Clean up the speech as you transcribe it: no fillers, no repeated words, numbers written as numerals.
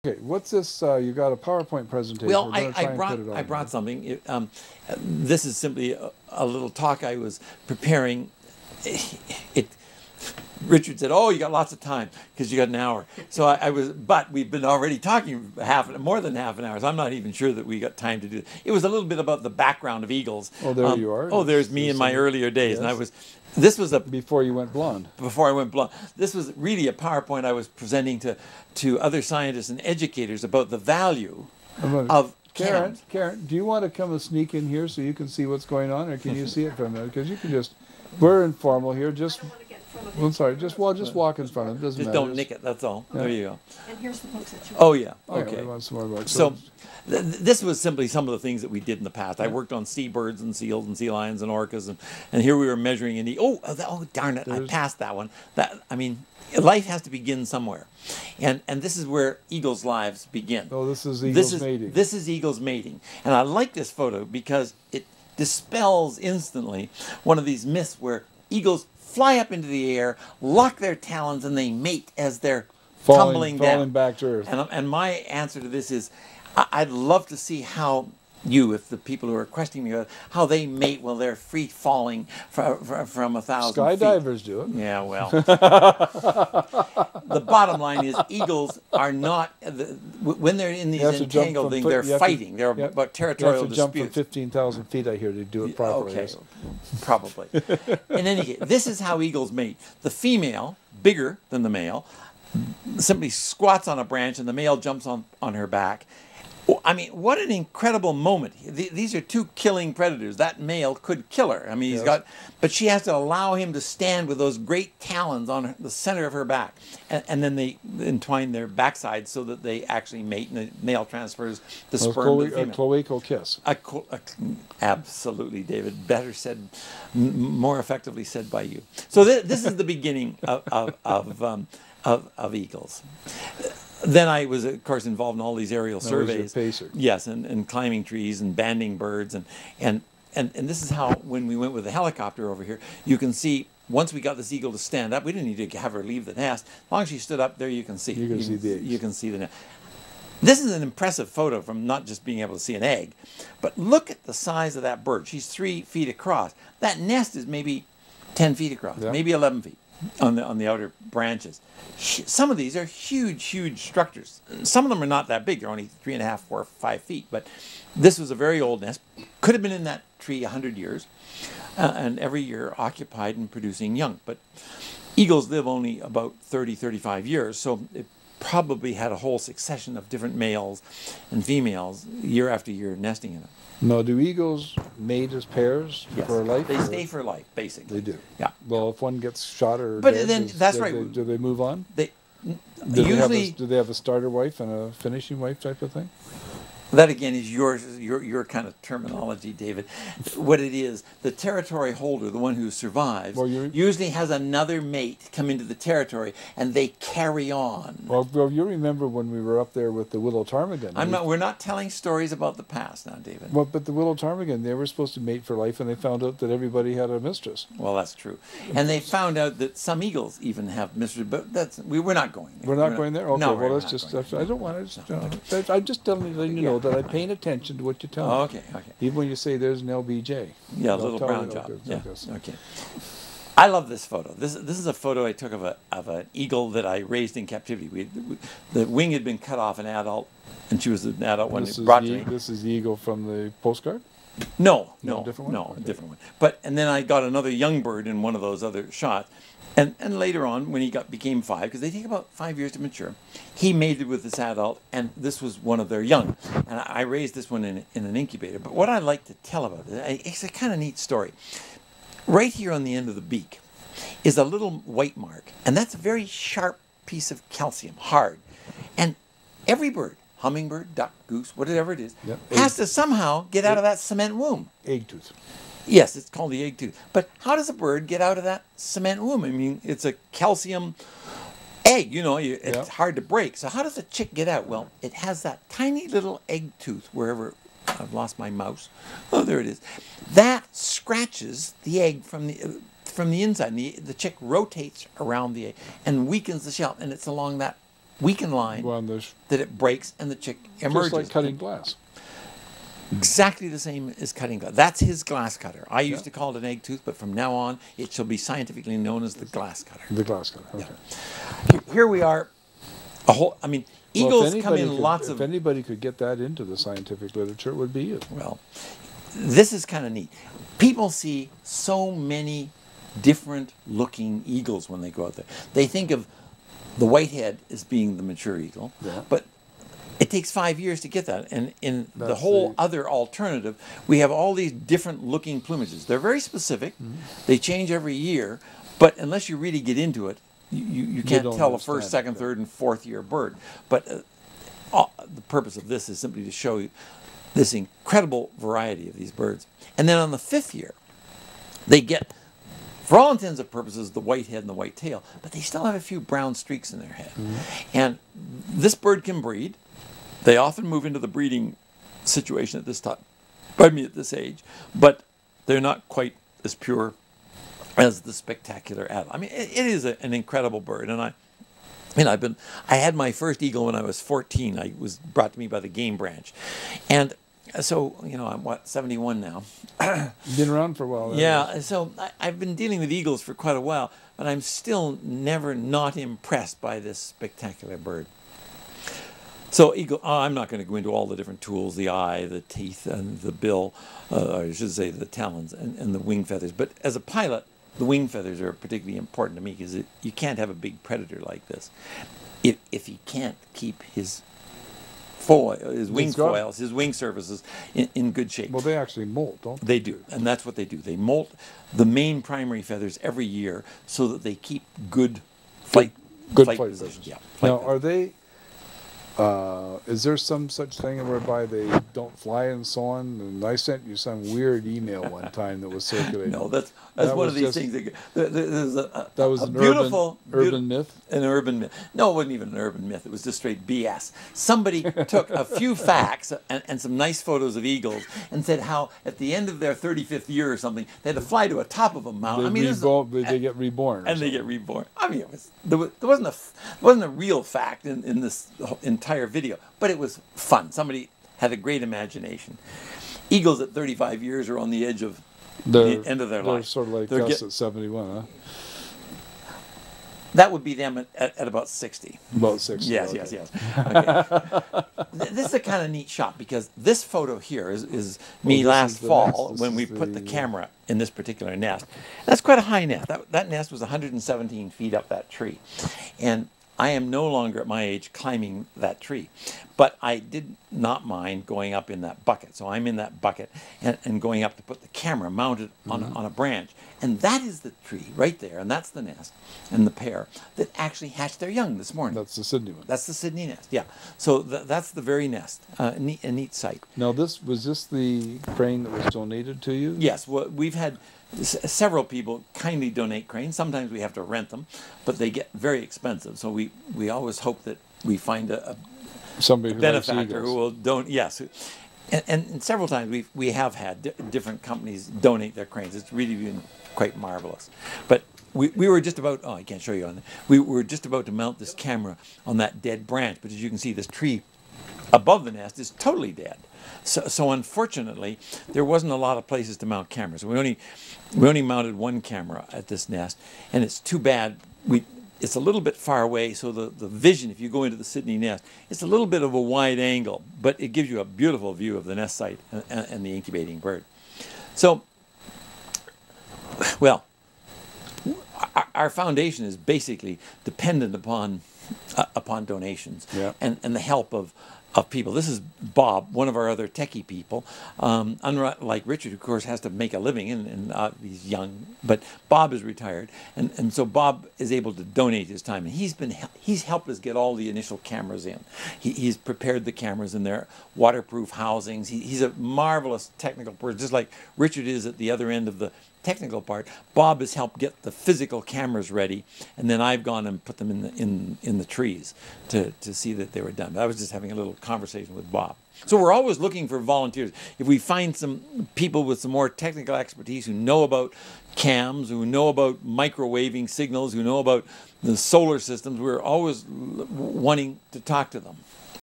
Okay, what's this? You got a PowerPoint presentation. Well, We're going to try and put it on. I brought something. This is simply a little talk I was preparing. Richard said, "Oh, you got lots of time because you got an hour." So I was, but we've been already talking more than half an hour. So I'm not even sure that we got time to do it. It was a little bit about the background of eagles. Oh, there you are. Oh, there's me in my earlier days, yes. and I was. This was a before you went blonde. Before I went blonde. This was really a PowerPoint I was presenting to other scientists and educators about the value of cannons. Karen, do you want to come and sneak in here so you can see what's going on, or can you see it from there? Because you can just. We're informal here. Just. I'm sorry. Just walk in front of it. Doesn't matter. Don't nick it. That's all. Yeah. There you go. And here's the books that you. Oh yeah. Okay. Okay. We want some more about So this was simply some of the things that we did in the past. I worked on seabirds and seals and sea lions and orcas, and here we were measuring in the. Oh darn it! I passed that one. Life has to begin somewhere, and this is where eagles' lives begin. Oh, this is eagles mating. This is eagles mating, and I like this photo because it dispels instantly one of these myths where eagles fly up into the air, lock their talons, and they mate as they're tumbling down. Falling back to earth. And my answer to this is, I'd love to see how if the people who are questioning me, how they mate while they're free falling from 1,000 feet. Skydivers do it. Yeah, well. The bottom line is eagles are not, when they're in these entangled things, they're fighting. They're about territorial disputes. You have to jump from 15,000 feet, I hear, to do it properly. Okay, probably. In any case, this is how eagles mate. The female, bigger than the male, simply squats on a branch and the male jumps on her back. I mean, what an incredible moment. These are two killing predators. That male could kill her. I mean, but she has to allow him to stand with those great talons on the center of her back. And then they entwine their backsides so that they actually mate, and the male transfers the sperm to the female. A cloacal kiss. Absolutely, David. Better said, more effectively said by you. So this is the beginning of eagles. Then I was, of course, involved in all these aerial surveys. Pacer. Yes, and climbing trees and banding birds. And this is how, when we went with the helicopter over here, you can see, once we got this eagle to stand up, we didn't need to have her leave the nest. As long as she stood up, there you can see. You can see the eggs. You can see the nest. This is an impressive photo from not just being able to see an egg, but look at the size of that bird. She's 3 feet across. That nest is maybe 10 feet across, maybe 11 feet. On the outer branches. Some of these are huge, huge structures. Some of them are not that big. They're only 3.5, 4, 5 feet. But this was a very old nest. Could have been in that tree 100 years. And every year occupied and producing young. But eagles live only about 30, 35 years. So it probably had a whole succession of different males and females year after year nesting in it. Now, do eagles mate as pairs for life? They stay for life, basically. They do. Yeah. Well, if one gets shot or but dead, then that's right. Do they move on? They do usually they have a starter wife and a finishing wife type of thing? That again is your kind of terminology, David. What it is, the territory holder, the one who survives, usually has another mate come into the territory, and they carry on. Well, you remember when we were up there with the willow ptarmigan? We're not telling stories about the past now, David. Well, but the willow ptarmigan, they were supposed to mate for life, and they found out that everybody had a mistress. Well, that's true, and they found out that some eagles even have mistresses. But we're not going there. We're not going there. Okay. No, well, that's just. I don't want to. I'm just telling you know that I'm paying attention to what you tell me. Okay. Even when you say there's an LBJ. Yeah, a little brown job. Yeah. Okay. I love this photo. This is a photo I took of an eagle that I raised in captivity. The wing had been cut off an adult, and she was an adult when it brought to me. This is the eagle from the postcard? No, different one? No, a different one. And then I got another young bird in one of those other shots. And later on, when he became 5, because they take about 5 years to mature, he mated with this adult, and this was one of their young. And I raised this one in an incubator. But what I like to tell about it, it's a kind of neat story. Right here on the end of the beak is a little white mark, and that's a very sharp piece of calcium, hard. And every bird, hummingbird, duck, goose, whatever it is, has to somehow get out of that cement womb. Egg tooth. Yes, it's called the egg tooth. But how does a bird get out of that cement womb? I mean, it's a calcium egg, it's hard to break. So how does a chick get out? Well, it has that tiny little egg tooth wherever. I've lost my mouse. Oh, there it is. That scratches the egg from the inside. The chick rotates around the egg and weakens the shell, and it's along that weakened line that it breaks and the chick emerges. Just like cutting glass. Exactly the same as cutting glass. That's his glass cutter. I used to call it an egg tooth, but from now on, it shall be scientifically known as the glass cutter. The glass cutter, okay. Yeah. Here we are, eagles come in lots of... If anybody could get that into the scientific literature, it would be you. Well, this is kind of neat. People see so many different looking eagles when they go out there. They think of the whitehead as being the mature eagle, but it takes 5 years to get that. And in the whole other alternative, we have all these different looking plumages. They're very specific. They change every year, but unless you really get into it, you can't tell a first, second, third, and fourth year bird. But the purpose of this is simply to show you this incredible variety of these birds. And then on the 5th year, they get, for all intents and purposes, the white head and the white tail, but they still have a few brown streaks in their head. And this bird can breed. They often move into the breeding situation at this time, at this age, but they're not quite as pure as the spectacular adult. I mean, it is an incredible bird, and I had my first eagle when I was 14. I was brought to me by the game branch, and so I'm 71 now. Been around for a while. Yeah, so I've been dealing with eagles for quite a while, but I'm still never not impressed by this spectacular bird. So eagle, I'm not going to go into all the different tools, the eye, the teeth, and the bill, or I should say the talons and the wing feathers. But as a pilot, the wing feathers are particularly important to me because you can't have a big predator like this if he can't keep his wing foils, his wing surfaces in good shape. Well, they actually molt, don't they? They do, and that's what they do. They molt the main primary feathers every year so that they keep good flight positions. Yeah. Now, are they... is there some such thing whereby they don't fly and so on? And I sent you some weird email one time that was circulating. No, that's one of these things. That was an beautiful urban myth? An urban myth. No, it wasn't even an urban myth. It was just straight BS. Somebody took a few facts and some nice photos of eagles and said how at the end of their 35th year or something, they had to fly to the top of a mountain. They get reborn. And they get reborn. I mean, there wasn't a real fact in this entire video, but it was fun. Somebody had a great imagination. Eagles at 35 years are on the edge of the end of their life. They're sort of like us at 71, huh? That would be them at about 60. About 60. Yes, okay. yes. Okay. This is a kind of neat shot because this photo here is me last fall when we put the camera in this particular nest. That's quite a high nest. That nest was 117 feet up that tree. And I am no longer at my age climbing that tree, but I did not mind going up in that bucket. So I'm in that bucket and going up to put the camera mounted on a branch. And that is the tree right there, and that's the nest and the pair that actually hatched their young this morning. That's the Sydney one. That's the Sydney nest, yeah. So that's the very nest, a neat sight. Now was this the crane that was donated to you? Yes, well, we've had several people kindly donate cranes. Sometimes we have to rent them, but they get very expensive. So we always hope that we find a benefactor who will donate. Yes, and several times we have had different companies donate their cranes. It's really been quite marvelous. But we were just about, I can't show you on that. We were just about to mount this camera on that dead branch, but as you can see, this tree above the nest is totally dead. So unfortunately, there wasn't a lot of places to mount cameras. We only mounted one camera at this nest, and it's too bad. It's a little bit far away, so the vision, if you go into the Sydney nest, it's a little bit of a wide angle, but it gives you a beautiful view of the nest site and the incubating bird. So, well, our foundation is basically dependent upon donations and the help of people. This is Bob, one of our other techie people. Unlike Richard, who of course has to make a living, and he's young, but Bob is retired, and so Bob is able to donate his time, and he's helped us get all the initial cameras in. He's prepared the cameras in their waterproof housings. He's a marvelous technical person, just like Richard is at the other end of the technical part. Bob has helped get the physical cameras ready, and then I've gone and put them in the trees to see that they were done. But I was just having a little conversation with Bob. So we're always looking for volunteers. If we find some people with some more technical expertise who know about cams, who know about microwaving signals, who know about the solar systems, we're always wanting to talk to them.